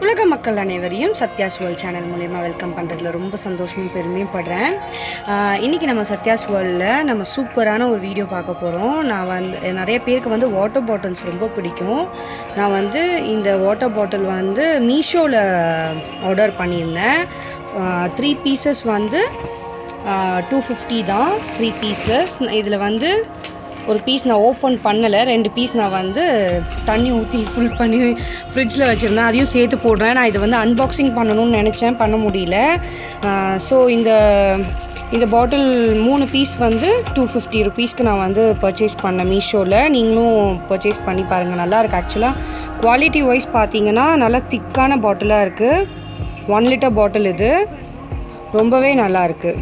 உலக மக்கள் அனைவரையும் சத்யாஸ் வேர்ல்ட் சேனல் மூலமா வெல்கம் பண்ணுறதுல ரொம்ப சந்தோஷமும் பெருமையும் படுறேன். இன்றைக்கி நம்ம சத்யாஸ் வேர்ல்டில் நம்ம சூப்பரான ஒரு வீடியோ பார்க்க போகிறோம். நான் வந்து நிறைய பேருக்கு வந்து வாட்டர் பாட்டில்ஸ் ரொம்ப பிடிக்கும். நான் வந்து இந்த வாட்டர் பாட்டில் வந்து மீஷோவில் ஆர்டர் பண்ணியிருந்தேன். 3 பீசஸ் வந்து 250 தான். 3 பீசஸ். இதில் வந்து ஒரு பீஸ் நான் ஓப்பன் பண்ணலை, 2 பீஸ் நான் வந்து தண்ணி ஊற்றி ஃபுல் பண்ணி ஃப்ரிட்ஜில் வச்சுருந்தேன். அதையும் சேர்த்து போடுறேன். நான் இதை வந்து அன்பாக்சிங் பண்ணணும்னு நினச்சேன், பண்ண முடியல. ஸோ இந்த பாட்டில் 3 பீஸ் வந்து 250 ருபீஸ்க்கு நான் வந்து பர்ச்சேஸ் பண்ணேன் மீஷோவில். நீங்களும் பர்ச்சேஸ் பண்ணி பாருங்கள், நல்லாயிருக்கு. ஆக்சுவலாக குவாலிட்டி வைஸ் பார்த்தீங்கன்னா நல்லா திக்கான பாட்டிலாக இருக்குது. 1 லிட்டர் பாட்டில் இது ரொம்பவே நல்லாயிருக்கு.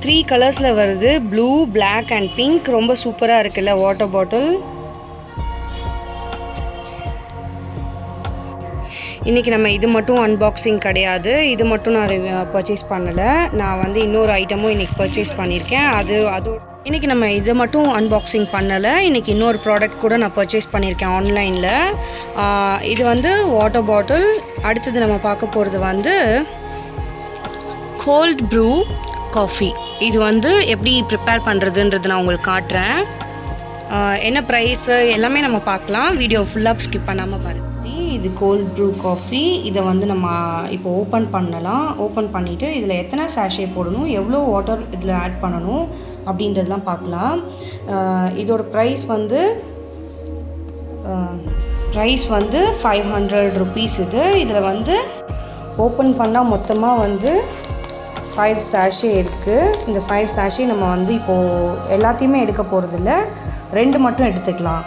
3 கலர்ஸில் வருது, ப்ளூ, பிளாக் அண்ட் பிங்க். ரொம்ப சூப்பராக இருக்குல்ல வாட்டர் பாட்டில். இன்றைக்கி நம்ம இது மட்டும் அன்பாக்சிங் கிடையாது, இது மட்டும் நான் பர்ச்சேஸ் பண்ணலை. நான் வந்து இன்னொரு ஐட்டமும் இன்றைக்கி பர்ச்சேஸ் பண்ணியிருக்கேன். இன்றைக்கி நம்ம இது மட்டும் அன்பாக்சிங் பண்ணலை, இன்றைக்கி இன்னொரு ப்ராடக்ட் கூட நான் பர்ச்சேஸ் பண்ணியிருக்கேன் ஆன்லைனில். இது வந்து வாட்டர் பாட்டில். அடுத்தது நம்ம பார்க்க போகிறது வந்து கோல்ட் ப்ரூ காஃபி. இது வந்து எப்படி ப்ரிப்பேர் பண்ணுறதுன்றது நான் உங்களுக்கு காட்டுறேன். என்ன ப்ரைஸு எல்லாமே நம்ம பார்க்கலாம். வீடியோ ஃபுல்லாக ஸ்கிப் பண்ணாமல் பாருங்கள். இது கோல்ட் ப்ரூ காஃபி. இதை வந்து நம்ம இப்போ ஓப்பன் பண்ணலாம். ஓப்பன் பண்ணிவிட்டு இதில் எத்தனை சாஷே போடணும், எவ்வளோ வாட்டர் இதில் ஆட் பண்ணணும் அப்படின்றதெல்லாம் பார்க்கலாம். இதோட ப்ரைஸ் வந்து 500 ருபீஸ் இது. இதில் வந்து ஓப்பன் பண்ணால் மொத்தமாக வந்து 5 சாஷே இருக்குது. இந்த 5 சாஷே நம்ம வந்து இப்போது எல்லாத்தையுமே எடுக்க போகிறதில்ல, 2 மட்டும் எடுத்துக்கலாம்.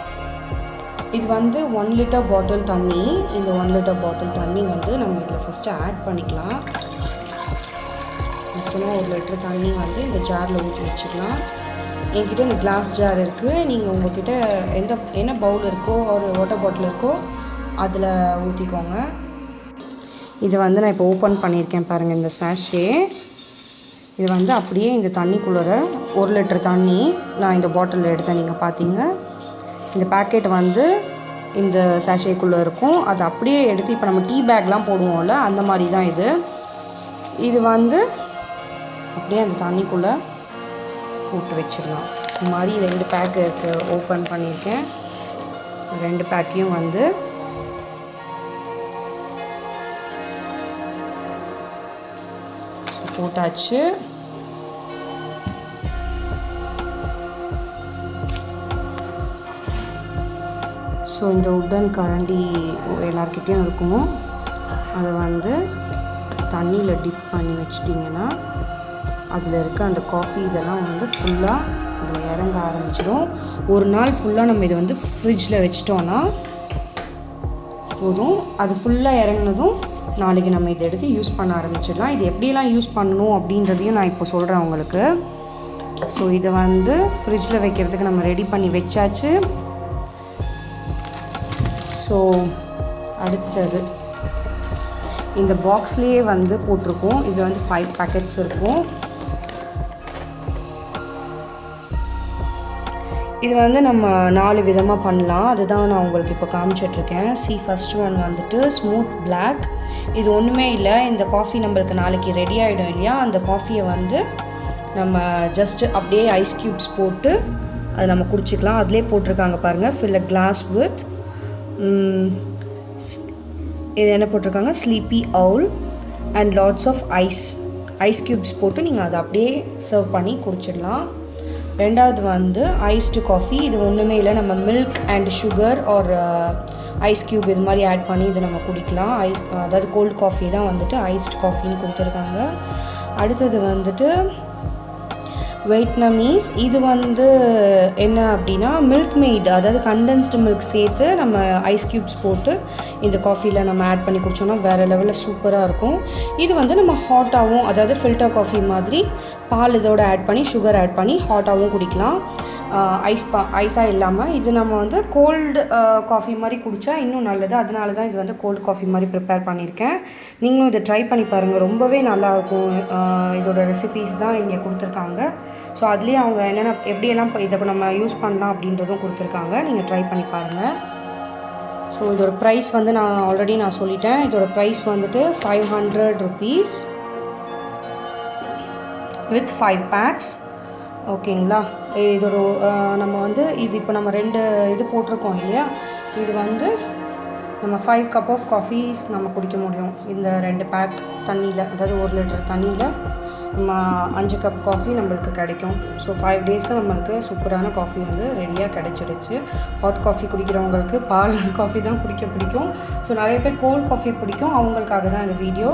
இது வந்து 1 லிட்டர் பாட்டில் தண்ணி. இந்த 1 லிட்டர் பாட்டில் தண்ணி வந்து நம்ம இதில் ஃபஸ்ட்டு ஆட் பண்ணிக்கலாம். மொத்தமாக 1 லிட்டர் தண்ணி வந்து இந்த ஜாரில் ஊற்றி வச்சுக்கலாம். என்கிட்ட இந்த கிளாஸ் ஜார் இருக்குது. நீங்கள் உங்கள்கிட்ட என்ன பவுல் இருக்கோ ஒரு வாட்டர் பாட்டில் இருக்கோ அதில் ஊற்றிக்கோங்க. இது வந்து நான் இப்போ ஓப்பன் பண்ணியிருக்கேன் பாருங்கள். இந்த சாஷே இது வந்து அப்படியே இந்த தண்ணிக்குள்ளே 1 லிட்டர் தண்ணி நான் இந்த பாட்டிலில் எடுத்தேன். நீங்கள் பார்த்தீங்க, இந்த பேக்கெட் வந்து இந்த சாஷேக்குள்ளே இருக்கும். அது அப்படியே எடுத்து இப்போ நம்ம டீ பேக்லாம் போடுவோம்ல, அந்த மாதிரி தான் இது வந்து அப்படியே அந்த தண்ணிக்குள்ளே போட்டு வச்சிடலாம். இந்த மாதிரி 2 பேக் இருக்குது. ஓப்பன் பண்ணியிருக்கேன். 2 பேக்கையும் வந்து போட்டாச்சு. ஸோ இந்த உட்டன் கரண்டி எல்லார்கிட்டையும் இருக்கும். அதை வந்து தண்ணியில் டிப் பண்ணி வச்சிட்டிங்கன்னா அதில் இருக்க அந்த காஃபி இதெல்லாம் வந்து ஃபுல்லாக அதில் இறங்க ஆரம்பிச்சிடும். ஒரு நாள் ஃபுல்லாக நம்ம இதை வந்து ஃப்ரிட்ஜில் வச்சிட்டோன்னா போதும். அது ஃபுல்லாக இறங்கினதும் நாளைக்கு நம்ம இதை எடுத்து யூஸ் பண்ண ஆரம்பிச்சிடலாம். இது எப்படியெல்லாம் யூஸ் பண்ணணும் அப்படின்றதையும் நான் இப்போ சொல்கிறேன் உங்களுக்கு. ஸோ இதை வந்து ஃப்ரிட்ஜில் வைக்கிறதுக்கு நம்ம ரெடி பண்ணி வச்சாச்சு. ஸோ அடுத்தது இந்த பாக்ஸ்லேயே வந்து போட்டிருக்கோம். இது வந்து 5 பேக்கெட்ஸ் இருக்கும். இது வந்து நம்ம 4 விதமாக பண்ணலாம். அதுதான் நான் உங்களுக்கு இப்போ காமிச்சிட்ருக்கேன். ஃபர்ஸ்ட் ஒன் வந்துட்டு ஸ்மூத் பிளாக். இது ஒன்றுமே இல்லை, இந்த காஃபி நம்மளுக்கு நாளைக்கு ரெடி ஆகிடும் இல்லையா, அந்த காஃபியை வந்து நம்ம ஜஸ்ட்டு அப்படியே ஐஸ் க்யூப்ஸ் போட்டு அதை நம்ம குடிச்சிக்கலாம். அதிலே போட்டிருக்காங்க பாருங்கள், ஃபில் அ கிளாஸ் வித் இது என்ன போட்டிருக்காங்க, Sleepy Owl and lots of ice cubes போட்டு நீங்கள் அதை அப்படியே சர்வ் பண்ணி குடிச்சிடலாம். ரெண்டாவது வந்து ஐஸ்டு காஃபி. இது ஒன்றுமே இல்லை, நம்ம மில்க் அண்ட் சுகர் ஒரு ஐஸ் க்யூப் இது மாதிரி ஆட் பண்ணி இதை நம்ம குடிக்கலாம். அதாவது கோல்டு காஃபி தான் வந்துட்டு ஐஸ்டு காஃபின்னு கொடுத்துருக்காங்க. அடுத்தது வந்துட்டு வியட்நாமீஸ். இது வந்து என்ன அப்படின்னா மில்க் மெய்டு, அதாவது கண்டென்ஸ்டு மில்க் சேர்த்து நம்ம ஐஸ் க்யூப்ஸ் போட்டு இந்த காஃபியில் நம்ம ஆட் பண்ணி குடித்தோன்னா வேறு லெவலில் சூப்பராக இருக்கும். இது வந்து நம்ம ஹாட்டாகவும், அதாவது ஃபில்டர் காஃபி மாதிரி பால் இதோட ஆட் பண்ணி சுகர் ஆட் பண்ணி ஹாட்டாகவும் குடிக்கலாம், ஐஸாக இல்லாமல். இது நம்ம வந்து கோல்டு காஃபி மாதிரி குடித்தா இன்னும் நல்லது. அதனால தான் இது வந்து கோல்டு காஃபி மாதிரி ப்ரிப்பேர் பண்ணியிருக்கேன். நீங்களும் இதை ட்ரை பண்ணி பாருங்கள், ரொம்பவே நல்லாயிருக்கும். இதோட ரெசிபீஸ் தான் இங்கே கொடுத்துருக்காங்க. ஸோ அதுலேயே அவங்க எப்படியெல்லாம் இதை நம்ம யூஸ் பண்ணலாம் அப்படின்றதும் கொடுத்துருக்காங்க. நீங்கள் ட்ரை பண்ணி பாருங்கள். ஸோ இதோட ப்ரைஸ் வந்து நான் ஆல்ரெடி சொல்லிட்டேன். இதோட ப்ரைஸ் வந்துட்டு 500 rupees with 5 packs. ஓகேங்களா. இதோட நம்ம வந்து இது இப்போ நம்ம 2 இது போட்டிருக்கோம் இல்லையா, இது வந்து நம்ம 5 cup of coffees நம்ம குடிக்க முடியும் இந்த 2 பேக் தண்ணியில். அதாவது 1 லிட்டர் தண்ணியில் நம்ம 5 கப் காஃபி நம்மளுக்கு கிடைக்கும். ஸோ 5 டேஸ்க்கு நம்மளுக்கு சூப்பரான காஃபி வந்து ரெடியாக கிடைச்சிடுச்சு. ஹாட் காஃபி குடிக்கிறவங்களுக்கு பால் காஃபி தான் குடிக்க பிடிக்கும். ஸோ நிறைய பேர் கோல்ட் காஃபி பிடிக்கும், அவங்களுக்காக தான் இந்த வீடியோ.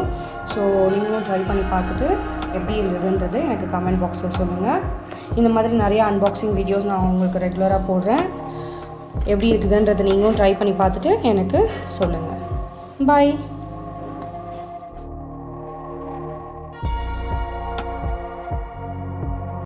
ஸோ நீங்களும் ட்ரை பண்ணி பார்த்துட்டு எப்படி இருந்ததுன்றது எனக்கு கமெண்ட் பாக்ஸில் சொல்லுங்கள். இந்த மாதிரி நிறைய அன்பாக்சிங் வீடியோஸ் நான் உங்களுக்கு ரெகுலராக போடுறேன். எப்படி இருக்குதுன்றது நீங்களும் ட்ரை பண்ணி பார்த்துட்டு எனக்கு சொல்லுங்கள். பாய்.